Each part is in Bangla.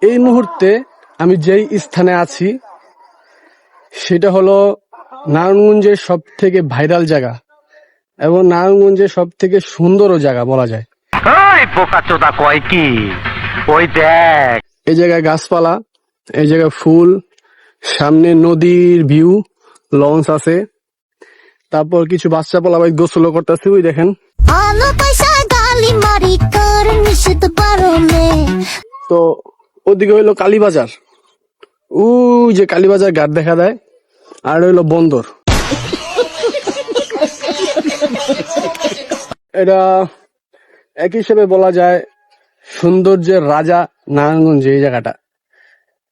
এই মুহূর্তে আমি যেই স্থানে আছি সেটা হলো নারায়ণগঞ্জের সব থেকে ভাইরাল জায়গা এবং নারায়ণগঞ্জের সব থেকে সুন্দরও জায়গা বলা যায়। এই জায়গায় গাছপালা, এই জায়গায় ফুল, সামনে নদীর ভিউ, লঞ্চ আছে, তারপর কিছু বাচ্চা পোলাপাই গোসল করতেছে, ওই দেখেন। তো ওদিকে হইলো কালীবাজার, ওই যে কালীবাজার ঘাট দেখা দেয়, আর হইলো বন্দর। এটা এক হিসেবে বলা যায় সৌন্দর্যের রাজা নারায়ণগঞ্জ এই জায়গাটা,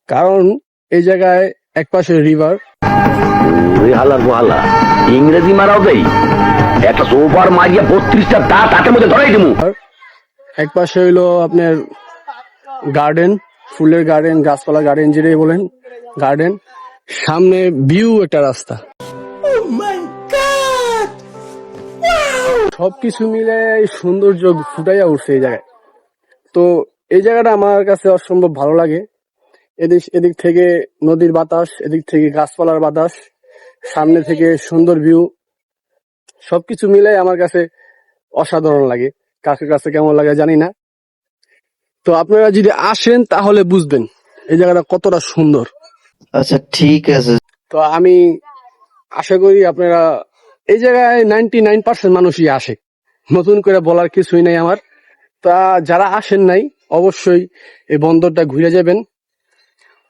কারণ এই জায়গায় এক পাশে রিভার, ইংরেজি মারাও দেই একটা সোফার মারিয়া 32টা দাঁত হাতের মধ্যে ধরাই দিমু। এক পাশে হইলো আপনার গার্ডেন, ফুলের গার্ডেন, গাছপালা গার্ডেন যেটাই বলেন গার্ডেন, সামনে ভিউ একটা রাস্তা, সবকিছু মিলে এই সৌন্দর্য ফুটাইয়া উঠছে এই জায়গায়। তো এই জায়গাটা আমার কাছে অসম্ভব ভালো লাগে। এদিক থেকে নদীর বাতাস, এদিক থেকে গাছপালার বাতাস, সামনে থেকে সুন্দর ভিউ, সবকিছু মিলাই আমার কাছে অসাধারণ লাগে। কার কাছে কেমন লাগে জানি না। তো আপনারা যদি আসেন তাহলে বুঝবেন এই জায়গাটা কতটা সুন্দর। আচ্ছা ঠিক আছে। তো আমি আশা করি আপনারা, এই জায়গায় 99% মানুষই আসে, নতুন করে বলার কিছুই নাই আমার। তা যারা আসেন নাই অবশ্যই এই বন্দরটা ঘুরে যাবেন,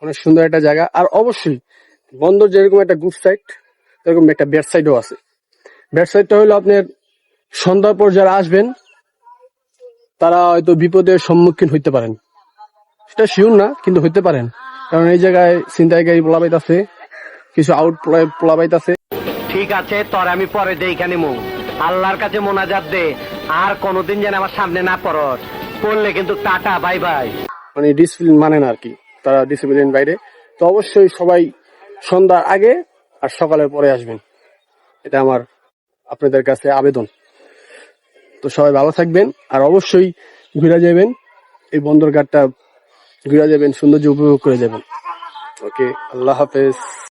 অনেক সুন্দর একটা জায়গা। আর অবশ্যই বন্দর যেরকম একটা গুড সাইড, এরকম একটা ব্যাড সাইডও আছে। ব্যাড সাইডটা হলো আপনার সন্ধ্যার পর যারা আসবেন তারা হয়তো বিপদের সম্মুখীন হইতে পারেন, সেটা শিওর না কিন্তু হইতে পারেন, কারণ এই জায়গায় ছিনতাইকারী পোলাপাইতাছে, কিছু আউট পোলাপাইতাছে। ঠিক আছে, তোর আমি পরে দেখানে মু আল্লাহর কাছে মোনাজাত দে, আর কোনোদিন যেন আমার সামনে না পড়স, পড়লে কিন্তু টাটা বাই বাই। মানে ডিসিপ্লিন মানে না আর কি, তারা ডিসিপ্লিন বাইরে। তো অবশ্যই সবাই সন্ধ্যার আগে আর সকালের পরে আসবেন, এটা আমার আপনাদের কাছে আবেদন। তো সবাই ভালো থাকবেন, আর অবশ্যই ঘুরে যাবেন, এই বন্দরঘাটটা ঘুরে যাবেন, সৌন্দর্য উপভোগ করে যাবেন। ওকে, আল্লাহ হাফেজ।